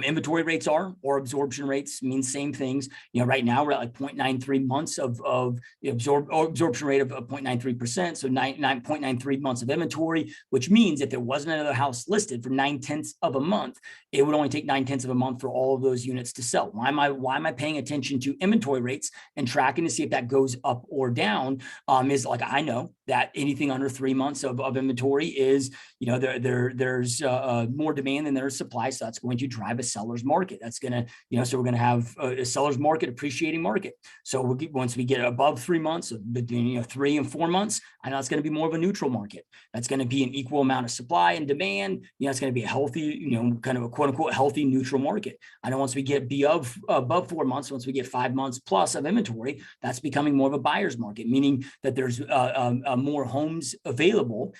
inventory rates are, or absorption rates mean same things. Right now we're at like 0.93 months of absorption rate of 0.93%. So 9.93 months of inventory, which means if there wasn't another house listed for 9/10 of a month, it would only take 9/10 of a month for all of those units to sell. Why am I paying attention to inventory rates and tracking to see if that goes up or down? Is like, I know that anything under 3 months of inventory is, there's more demand than there's supply. So that's going to drive a seller's market. That's going to, so we're going to have a seller's market, appreciating market. So once we get above 3 months, between 3 and 4 months, I know it's going to be more of a neutral market. That's going to be an equal amount of supply and demand. It's going to be a healthy, kind of a quote unquote healthy neutral market. I know once we get above 4 months, once we get 5 months plus of inventory, that's becoming more of a buyer's market, meaning that there's more homes available,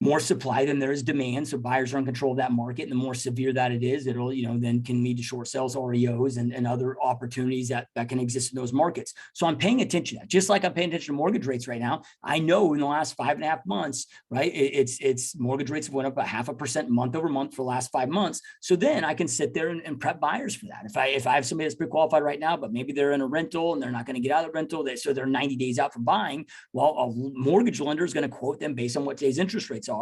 more supply than there is demand. So buyers are in control of that market. And the more severe that it is, it'll, then can lead to short sales, REOs, and other opportunities that can exist in those markets. So I'm paying attention to that. Just like I'm paying attention to mortgage rates right now. I know in the last 5.5 months, right, it's mortgage rates have went up 0.5% month over month for the last 5 months. So then I can sit there and prep buyers for that. If I have somebody that's pre-qualified right now, but maybe they're in a rental and they're not going to get out of the rental, so they're 90 days out from buying, well, a mortgage lender is going to quote them based on what today's interest rates are.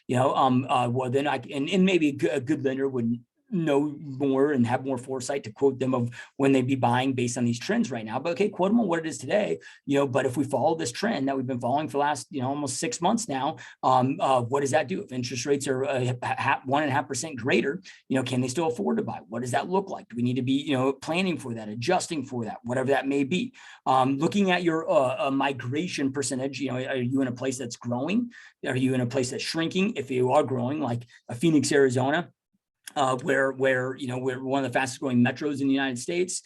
Well, then and maybe a good lender would know more and have more foresight to quote them of when they'd be buying based on these trends right now. But okay, quote them on what it is today, but if we follow this trend that we've been following for the last, almost 6 months now, what does that do? If interest rates are 1.5% greater, can they still afford to buy? What does that look like? Do we need to be, planning for that, adjusting for that, whatever that may be? Looking at your migration percentage, are you in a place that's growing? Are you in a place that's shrinking? If you are growing, like Phoenix, Arizona, where we're one of the fastest growing metros in the United States.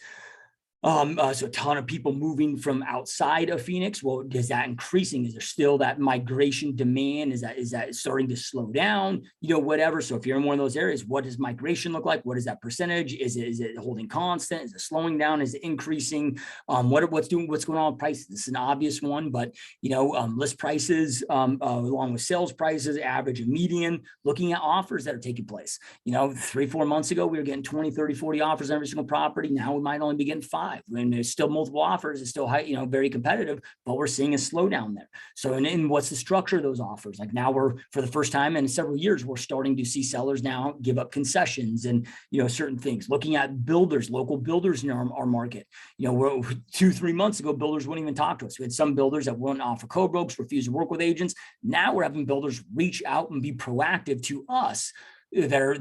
So a ton of people moving from outside of Phoenix. Well, is that increasing? Is there still that migration demand? Is that starting to slow down? Whatever. So if you're in one of those areas, what does migration look like? What is that percentage? Is it holding constant? Is it slowing down? Is it increasing? What's going on with prices? This is an obvious one, but list prices along with sales prices, average and median, looking at offers that are taking place. 3-4 months ago, we were getting 20, 30, 40 offers on every single property. Now we might only be getting 5. When there's still multiple offers, it's still high, very competitive, but we're seeing a slowdown there. So, and what's the structure of those offers? Like now for the first time in several years, we're starting to see sellers now give up concessions and, certain things. Looking at builders, local builders in our market, we're 2-3 months ago, builders wouldn't even talk to us. We had some builders that wouldn't offer co-brokes, refuse to work with agents. Now we're having builders reach out and be proactive to us. They're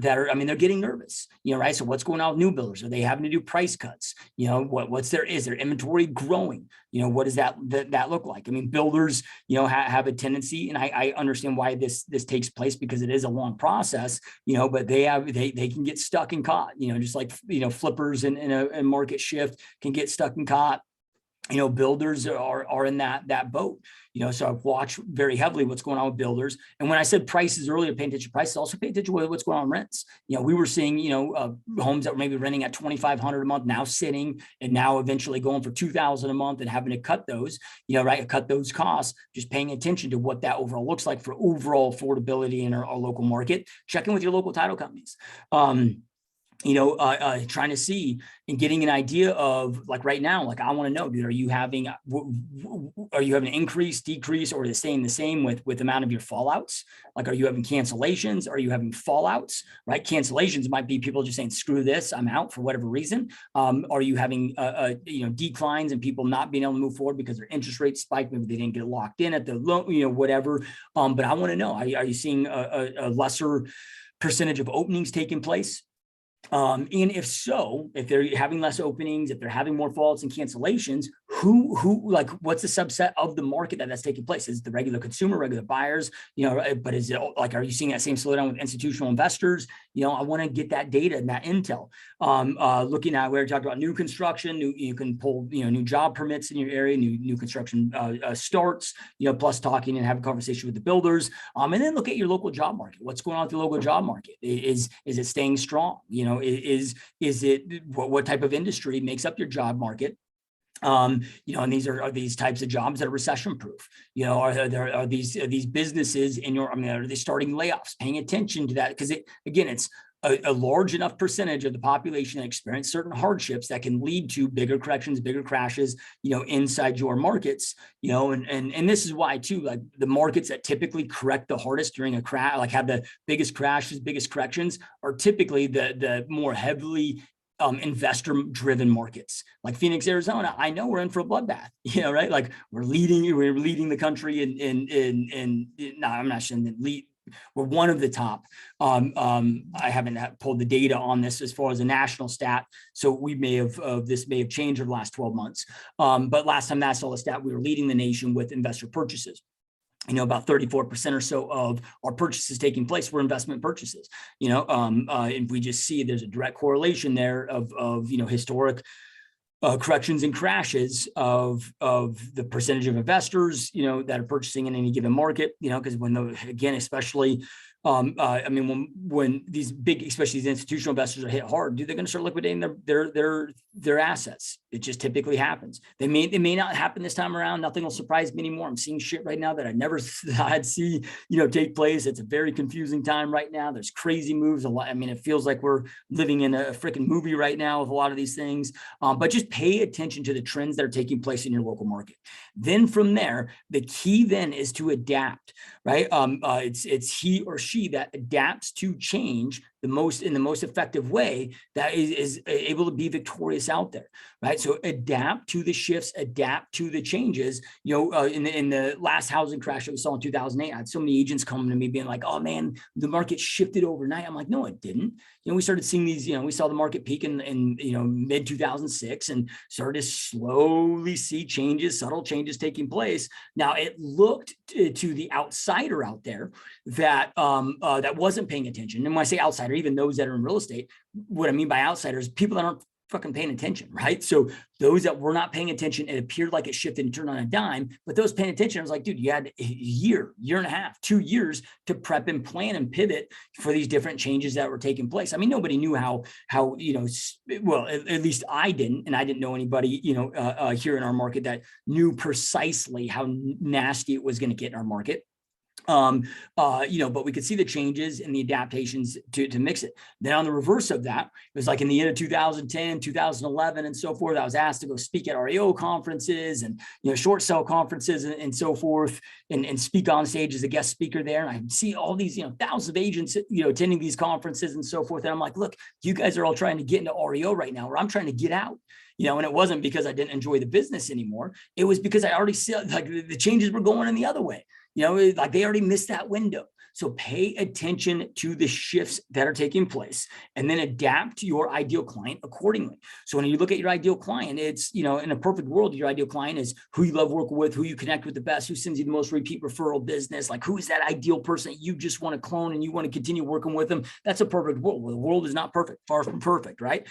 getting nervous, right? So what's going on with new builders? Are they having to do price cuts? Is their inventory growing? What does that look like? Builders, have a tendency, and I understand why this takes place, because it is a long process, but they can get stuck and caught, just like, flippers in a market shift can get stuck and caught. Builders are in that boat, so I've watched very heavily what's going on with builders. And when I said prices earlier, pay attention to prices, also pay attention to what's going on with rents. We were seeing, homes that were maybe renting at $2,500 a month, now sitting and now eventually going for $2,000 a month and having to cut those, right? Cut those costs, just paying attention to what that overall looks like for overall affordability in our local market. Check in with your local title companies. trying to see and getting an idea of, like, right now, like, I want to know, dude, are you having an increase, decrease, or is it staying the same with the amount of your fallouts? Like, are you having cancellations? Are you having fallouts, right? Cancellations might be people just saying, screw this, I'm out for whatever reason. Are you having, declines and people not being able to move forward because their interest rates spiked? Maybe they didn't get locked in at the low, whatever. But I want to know, are you seeing a lesser percentage of openings taking place? And if so, if they're having less openings, if they're having more faults and cancellations, like, what's the subset of the market that's taking place? Is it the regular consumer, regular buyers, but is it like, are you seeing that same slowdown with institutional investors? I want to get that data and that intel. Looking at, we talked about new construction, you can pull, new job permits in your area, new construction starts, plus talking and have a conversation with the builders. And then look at your local job market. What's going on with the local job market? Is it staying strong? Is it what type of industry makes up your job market? And these are these types of jobs that are recession proof. Are these businesses are they starting layoffs? Paying attention to that, because it's a large enough percentage of the population that experience certain hardships that can lead to bigger corrections, bigger crashes, inside your markets, and this is why too, like, the markets that typically correct the hardest during a crash, like have the biggest crashes, biggest corrections, are typically the more heavily investor-driven markets, like Phoenix, Arizona. I know we're in for a bloodbath, right? Like, we're leading the country in no, I'm not saying that lead. We're one of the top. I haven't pulled the data on this as far as a national stat, so this may have changed over the last 12 months. But last time I saw the stat, we were leading the nation with investor purchases. About 34% or so of our purchases taking place were investment purchases. And we just see there's a direct correlation there of historic corrections and crashes of the percentage of investors, that are purchasing in any given market, because especially, when these big, especially these institutional investors are hit hard, they're going to start liquidating their assets. It just typically happens. They may not happen this time around. Nothing will surprise me anymore. I'm seeing shit right now that I never thought I'd see, take place. It's a very confusing time right now. There's crazy moves. It feels like we're living in a freaking movie right now with a lot of these things. But just pay attention to the trends that are taking place in your local market. Then from there, the key then is to adapt, right? It's he or she that adapts to change in the most effective way that is able to be victorious out there, right? So adapt to the shifts, adapt to the changes. In the last housing crash that we saw in 2008, I had so many agents coming to me being like, "Oh man, the market shifted overnight." I'm like, "No, it didn't." We started seeing these. We saw the market peak in mid 2006 and started to slowly see changes, subtle changes taking place. Now it looked to the outsider out there that that wasn't paying attention. And when I say outsider, even those that are in real estate, what I mean by outsiders, people that aren't fucking paying attention, right? So those that were not paying attention, it appeared like it shifted and turned on a dime, but those paying attention, I was like, dude, you had a year and a half, 2 years to prep and plan and pivot for these different changes that were taking place. Nobody knew how well, at least I didn't, and I didn't know anybody, here in our market that knew precisely how nasty it was going to get in our market. But we could see the changes and the adaptations to mix it. Then on the reverse of that, it was like in the end of 2010, 2011, and so forth, I was asked to go speak at REO conferences and, short sell conferences and so forth, and speak on stage as a guest speaker there. And I see all these, thousands of agents, attending these conferences and so forth. And I'm like, look, you guys are all trying to get into REO right now, or I'm trying to get out. And it wasn't because I didn't enjoy the business anymore. It was because I already saw like the changes were going in the other way. Like they already missed that window. So pay attention to the shifts that are taking place and then adapt to your ideal client accordingly. So when you look at your ideal client, it's, in a perfect world, your ideal client is who you love working with, who you connect with the best, who sends you the most repeat referral business. Like, who is that ideal person that you just want to clone and you want to continue working with them? That's a perfect world. Well, the world is not perfect, far from perfect, right?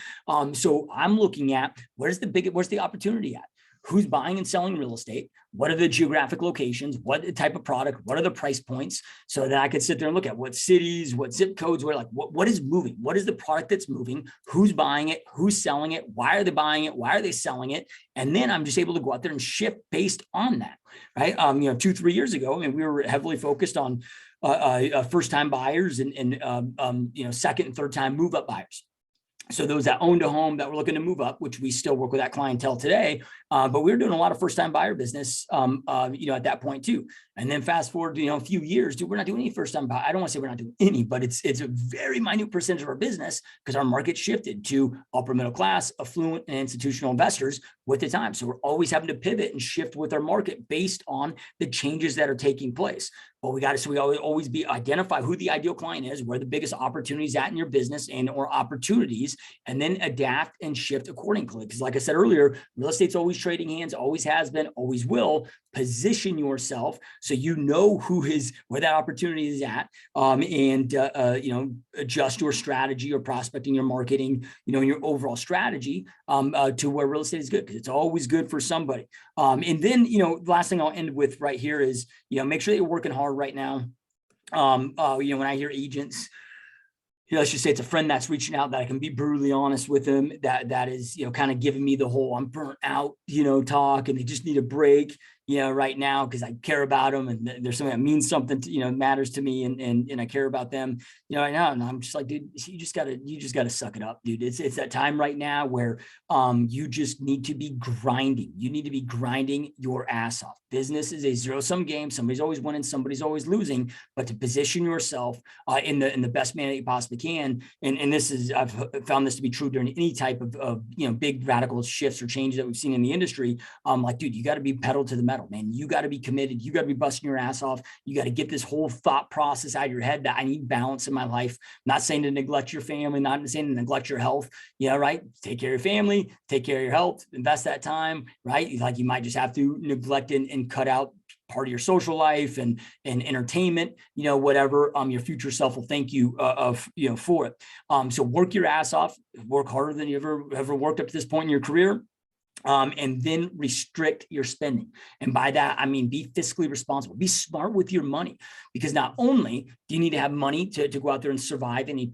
So I'm looking at where's the opportunity at? Who's buying and selling real estate? What are the geographic locations? What type of product? What are the price points? So that I could sit there and look at what cities, what zip codes, what is moving? What is the product that's moving? Who's buying it? Who's selling it? Why are they buying it? Why are they selling it? And then I'm just able to go out there and shift based on that, right? 2-3 years ago, we were heavily focused on first-time buyers and second and third-time move-up buyers. So those that owned a home that were looking to move up, which we still work with that clientele today, but we were doing a lot of first-time buyer business, at that point too. And then fast forward, a few years, dude, we're not doing any first-time buyer. I don't want to say we're not doing any, but it's a very minute percentage of our business because our market shifted to upper middle class, affluent, and institutional investors with the time. So we're always having to pivot and shift with our market based on the changes that are taking place. But we always identify who the ideal client is, where the biggest opportunities at in your business and or opportunities, and then adapt and shift accordingly. Because like I said earlier, real estate's always trading hands, always has been, always will. Position yourself so you know where that opportunity is at, and adjust your strategy or prospecting, your marketing, and your overall strategy to where real estate is good, because it's always good for somebody. And then the last thing I'll end with right here is make sure that you're working hard right now. When I hear agents, let's just say it's a friend that's reaching out, that I can be brutally honest with them, that is, kind of giving me the whole I'm burnt out, talk, and they just need a break, right now, because I care about them and there's something that means something to, matters to me, and I care about them, right now. And I'm just like, dude, you just gotta suck it up, dude. It's that time right now where you just need to be grinding. You need to be grinding your ass off. Business is a zero-sum game. Somebody's always winning, somebody's always losing, but to position yourself in the best manner that you possibly can. And I've found this to be true during any type of big radical shifts or changes that we've seen in the industry. Like, dude, you got to be pedal to the metal, man. You got to be committed. You got to be busting your ass off. You got to get this whole thought process out of your head that I need balance in my life. I'm not saying to neglect your family, not saying to neglect your health, right? Take care of your family, take care of your health, invest that time, right? Like, you might just have to neglect and cut out part of your social life and entertainment, whatever. Your future self will thank you for it. So work your ass off, work harder than you ever worked up to this point in your career. And then restrict your spending. And by that, I mean, be fiscally responsible, be smart with your money, because not only do you need to have money to go out there and survive any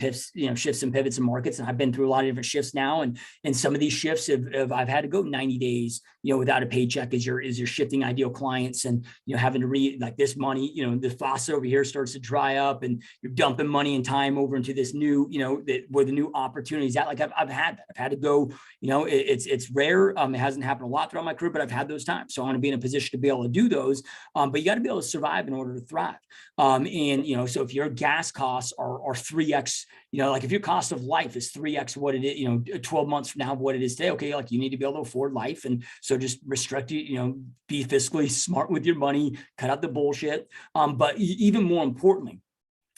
shifts and pivots in markets. And I've been through a lot of different shifts now. And some of these shifts I've had to go 90 days, without a paycheck as you're shifting ideal clients, and, having to like this money, the faucet over here starts to dry up, and you're dumping money and time over into this new, where the new opportunities at. Like I've had that. I've had to go, it's rare. It hasn't happened a lot throughout my career, but I've had those times. So I want to be in a position to be able to do those. But you got to be able to survive in order to thrive. So if your gas costs are 3x, like if your cost of life is 3x what it is, 12 months from now, what it is today, okay, like you need to be able to afford life. And so just restrict it, be fiscally smart with your money, cut out the bullshit. But even more importantly,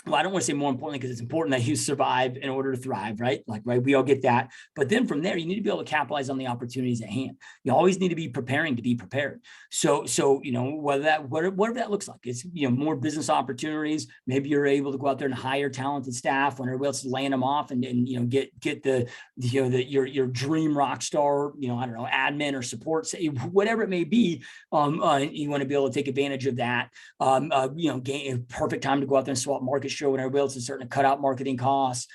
well, I don't want to say more importantly, because it's important that you survive in order to thrive, right? Like, right, we all get that. But then from there, you need to be able to capitalize on the opportunities at hand. You always need to be preparing to be prepared. So whatever that looks like, it's, more business opportunities. Maybe you're able to go out there and hire talented staff when everybody else is laying them off, and get your dream rock star, I don't know, admin or support, whatever it may be. You want to be able to take advantage of that. Gain a perfect time to go out there and swap market share when everybody else is starting to cut out marketing costs,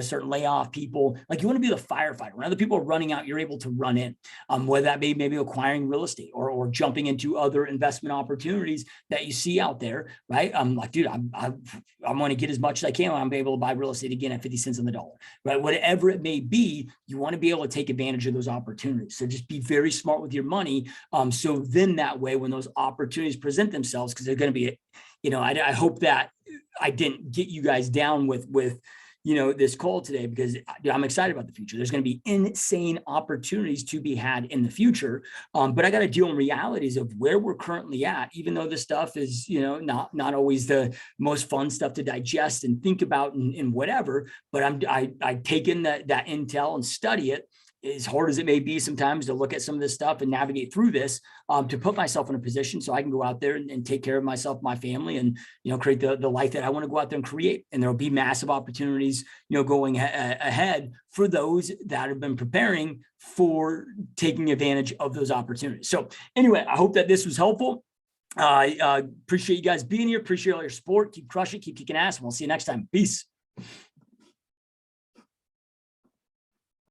certain layoff people. Like, you want to be the firefighter. When other people are running out, you're able to run in, whether that be maybe acquiring real estate or jumping into other investment opportunities that you see out there, right? I'm like, dude, I'm going to get as much as I can when I'm able to buy real estate again at 50 cents on the dollar, right? Whatever it may be, you want to be able to take advantage of those opportunities. So just be very smart with your money. So then that way, when those opportunities present themselves, because they're going to be, I hope that I didn't get you guys down with this call today, because I'm excited about the future. There's going to be insane opportunities to be had in the future. But I got to deal in realities of where we're currently at, even though this stuff is, not always the most fun stuff to digest and think about and whatever, but I take in that intel and study it, as hard as it may be sometimes, to look at some of this stuff and navigate through this, to put myself in a position so I can go out there and take care of myself, my family, and, create the life that I want to go out there and create. And there'll be massive opportunities, going ahead for those that have been preparing for taking advantage of those opportunities. So anyway, I hope that this was helpful. I appreciate you guys being here. Appreciate all your support. Keep crushing, keep kicking ass. And we'll see you next time. Peace.